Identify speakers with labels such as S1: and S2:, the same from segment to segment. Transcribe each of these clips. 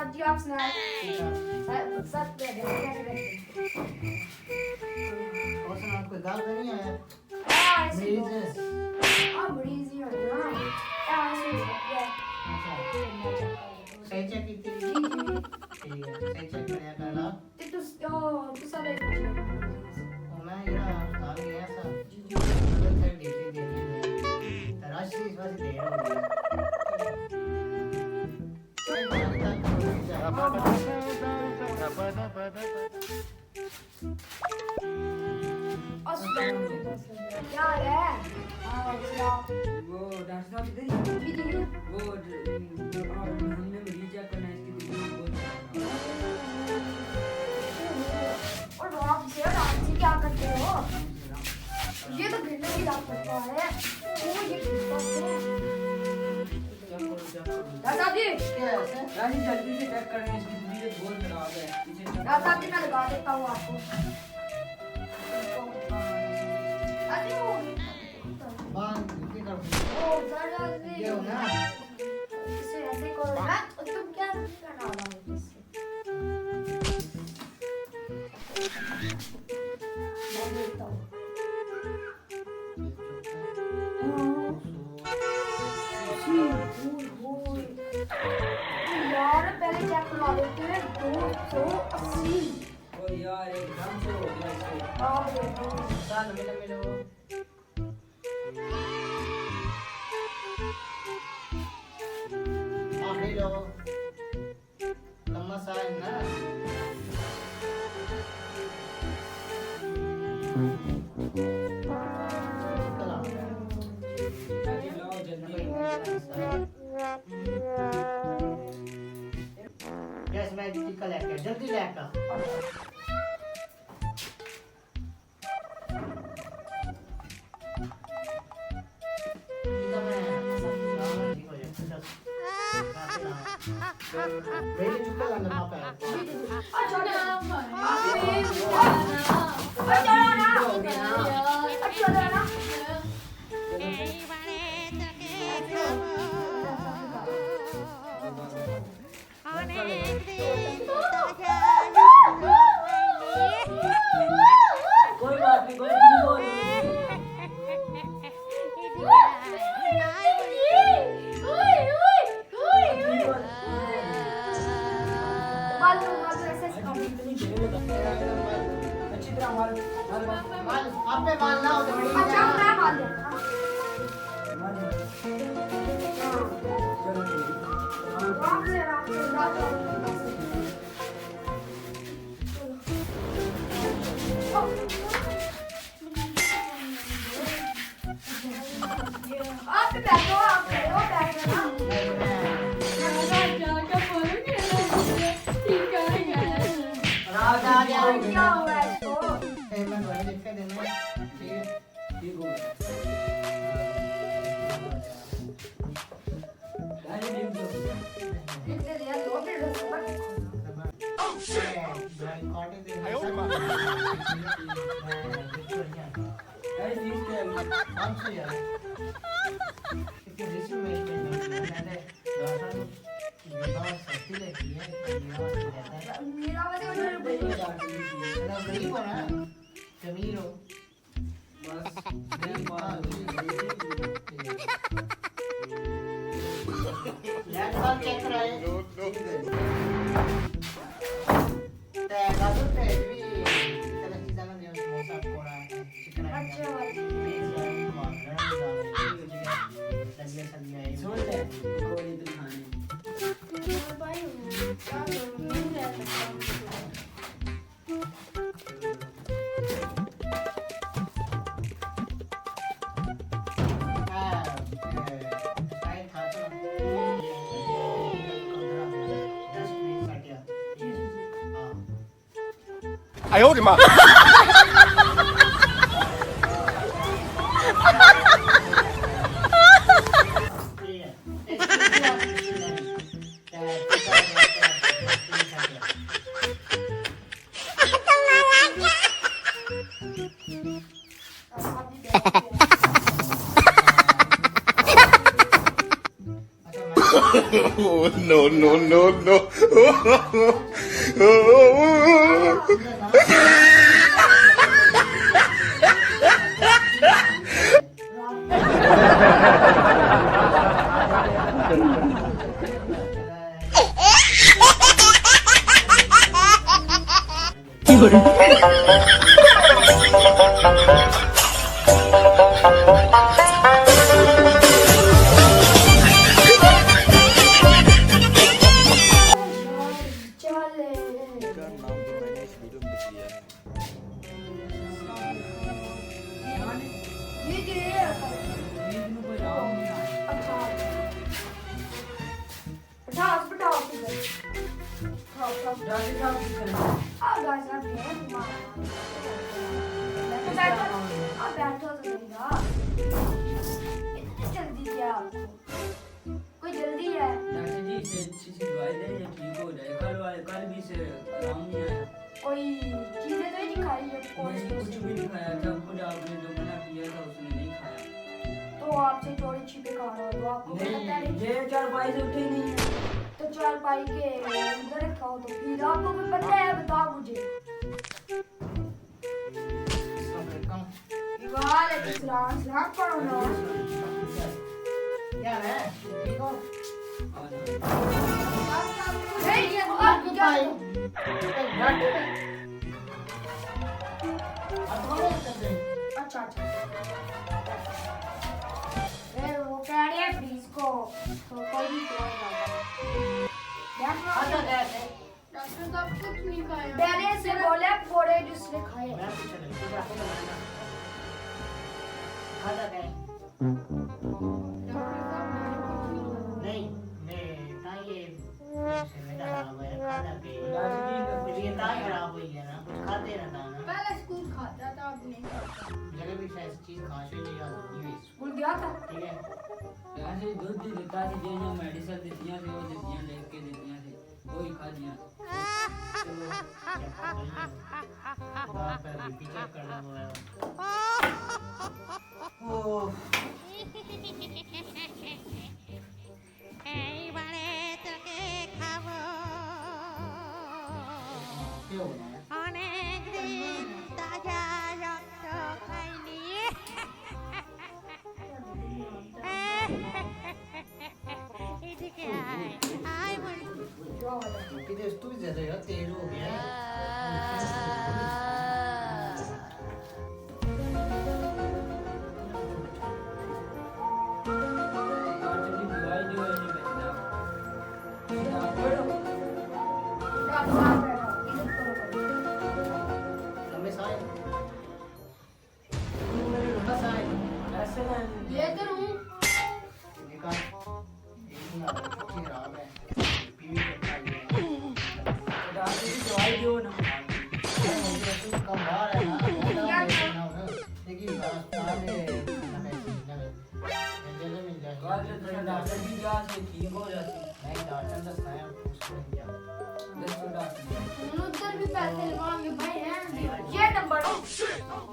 S1: जी आप सुनाए सब
S2: कोई गाल तो नहीं है
S1: मरीज ही होता है ऐसे
S2: सही चेक की थी ठीक है सही चेक करया पहला
S1: तू सारे
S2: मैं ये अस्पताल गया था थे ड्यूटी देने तराश इस बार दे रहा
S1: क्या है
S3: वो डॉक्टर साहब इधर वो हमने मरीज चेक करना है इसकी तबीयत बहुत
S1: और आप जी क्या करते हो ये तो गिरने की बात करता है वो ये दादा जी
S3: राजी जल्दी से चेक करना है इसकी तबीयत बहुत खराब है
S1: दादा जी मैं लगा देता हूँ आपको अरे वो
S2: बात की कर
S1: ओ दादा जी
S2: ये हो ना
S1: इसे ऐसे करो ना तुम क्या करना वाला हो इससे मैं देखता हूँ यार पहले चेक करवा देते हैं 280
S3: ओ यार एकदम से हो गया इससे
S1: आप देखो
S2: साल मिलो आखिरी लो लम्बा सा है ना
S3: राजी लाओ जल्दी
S2: यस मैं टीका लेके जल्दी लेके मेरे चुका लंदन वहाँ पे
S3: कोई बात नहीं कोई नहीं बोल अच्छी तरह मार
S2: माल आप पे माल ना हो तो बड़ी
S1: अच्छा मैं मार देता आराम से आप बैठो आप बैठो ना
S2: राजा आ गया
S1: क्या हुआ इसको
S2: मैं दवाई लिख के देना ठीक है
S3: ठीक हो गया राजी नींद दो
S1: इतने दिया 2 मिनट बस
S3: राजी नींद के
S1: मेरा वाला
S2: जमीर हो
S3: बस नहीं मार
S2: चेक कराए
S3: छोड़ दे कोई इधर खाने
S4: 哎呦我的妈！
S1: आप
S4: No, no, no, no.
S1: कोई जल्दी है?
S3: डॉक्टर जी से दवाई दें ये ठीक हो जाए। कल भी से आराम नहीं आया।
S1: कोई चीजें तो नहीं खाई है?
S3: मैंने कुछ भी नहीं खाया था। खुद आपने जो मना किया था उसने नहीं खाया।
S1: तो आपसे चोरी छिपे खा रहा हो तो आपको पता
S3: नहीं,
S1: नहीं।
S3: ये चारपाई से उठे नहीं है।
S1: तो चारपाई के अंदर रखा हो तो फिर आपको भी पता है? बताओ मुझे। सलाम सलाम पढ़ो ना।
S2: क्या है ठीक हो
S1: नहीं ये आप क्या अच्छा अच्छा वो कह रहे हैं प्लीज को तो कोई भी
S5: डॉक्टर साहब कुछ नहीं खाया।
S1: डरे से बोले फोड़े जिसने खाए।
S2: मैं पूछ रही हूँ खाता क्या है नहीं मैं ताये से मेरा खराब है खाता के ये ताये खराब हुई है ना कुछ खाते रहता है ना
S5: पहले स्कूल खाता था अब नहीं खाता।
S2: जगह भी शायद चीज खांसी नहीं आती है
S1: स्कूल गया था।
S2: ठीक है
S3: यहाँ से दूध ही देता थी जो जो मेडिसिन देतियाँ थे वो देतियाँ लिख के देतियाँ थे वो ही खा दिया।
S2: चलो बात पर भी चेक करना हुआ है ओह क्यों ना किधर तू ज्यादा यार तेज हो गया लंबे साए लंबा साए ऐसे ना
S5: ये करूँ
S2: निकाल एक ना छुट्टी खराब है पीवी करता है
S3: डॉक्टर की दवाई दो ना।
S2: कम बाहर है ना लेकिन रास्ता में जगह मिल जाएगा
S3: डॉक्टर की जांच से ठीक हो जाती।
S2: नहीं डॉक्टर का साया पूछ नहीं जा
S3: देखो डॉक्टर
S5: उधर भी पैसे लगवाएंगे भाई हैं।
S1: ये नंबर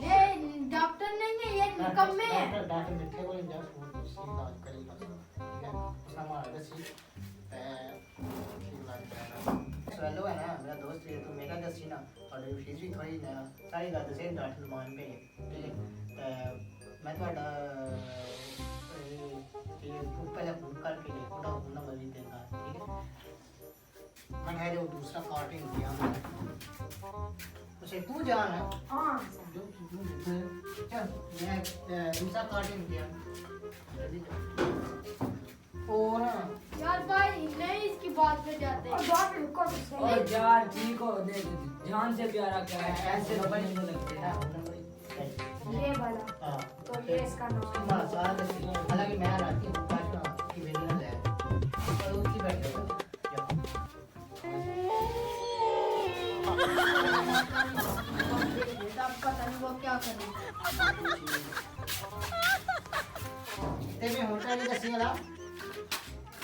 S5: ये डॉक्टर नहीं है ये निकम्मे है।
S2: डॉक्टर मिठे को इंजा फोन इलाज करेगा ठीक है उसका हमारा दसी इलाज करेगा चलो है ना मेरा दोस्त है तो मेरा दसी ना और फीस भी थोड़ी ना सारी गल दसे डॉक्टर मान पे ठीक है मैं ਤੁਹਾਡਾ ठीक है पहले फोन करके देखो ना फोन नंबर भी देगा ठीक है मैं कह रहा हूँ दूसरा कार्टिंग दिया उसे तू जान है
S1: हाँ
S2: चल मैं दूसरा कार्टिंग दिया ओ ना
S5: यार भाई नहीं इसकी बात पे जाते
S1: और बात रुको तो सही।
S3: और यार ठीक हो दे जान से प्यारा क्या है ऐसे
S2: नंबर
S3: नहीं लगते हैं।
S1: ये वाला
S2: हाँ
S1: तो ये इसका नाम
S2: तुम्हारा सारा हालांकि मैं रात की पाँच की बेली ना ले और उसकी बैठे
S5: पता नहीं वो क्या करें।
S2: ते में होता है दसी वाला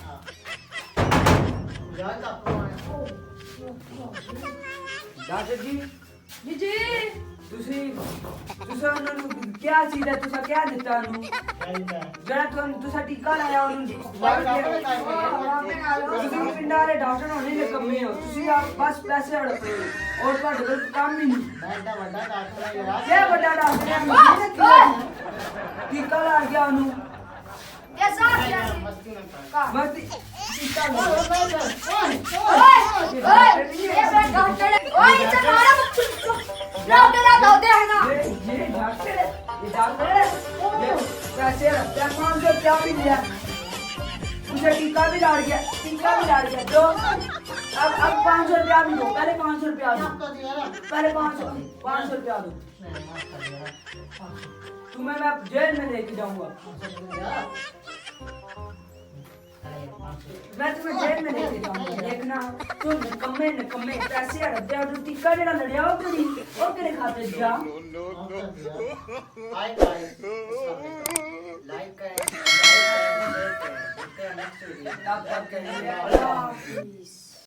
S2: हां जान का
S3: डॉक्टर जी
S1: जी
S3: ਤੁਸੀਂ ਉਹਨਾਂ ਨੂੰ ਕਿਆ ਸੀਦਾ ਤੁਸੀਂ ਕਿਆ ਦਿੱਤਾ ਉਹਨੂੰ ਜਿਹੜਾ ਤੁਸੀਂ ਟੀਕਾ ਲਾਇਆ ਉਹਨੂੰ ਤੁਸੀਂ ਪਿੰਡਾਂ ਵਾਲੇ ਡਾਕਟਰ ਹੋਣੇ ਨਿਕੰਮੇ ਹੋ ਤੁਸੀਂ ਆਪ ਬਸ ਪੈਸੇ ਹੜਪੇ ਔਰ ਤੁਹਾਡੇ ਕੋਲ ਕੰਮ ਹੀ ਨਹੀਂ ਕਿਆ ਵੱਡਾ ਡਾਕਟਰ ਹੈ ਟੀਕਾ ਲਾ ਗਿਆ ਉਹਨੂੰ
S1: कैसा
S3: ਮਸਤੀ ਟੀਕਾ ਲਾ
S1: ये डॉक्टर है ओए इसे मारो डॉक्टर आ दो दे है ना
S3: ये डॉक्टर है ये पैसे रखता 500 रुपया भी लिया उसे टीका भी डाल गया दो अब 500 रुपया भी दो पहले 500 रुपया दो पहले 500 रुपया दो तुम्हें मैं जेल में लेके जाऊंगा मैं तुम्हें जेल में लेके जाऊंगा देखना तुम निकम्मे पैसे हड़पते हो टीका जेड़ा लड़िया हो तेरी और तेरे खाते जा
S2: लाइक करें
S3: नेक्स्ट वीडियो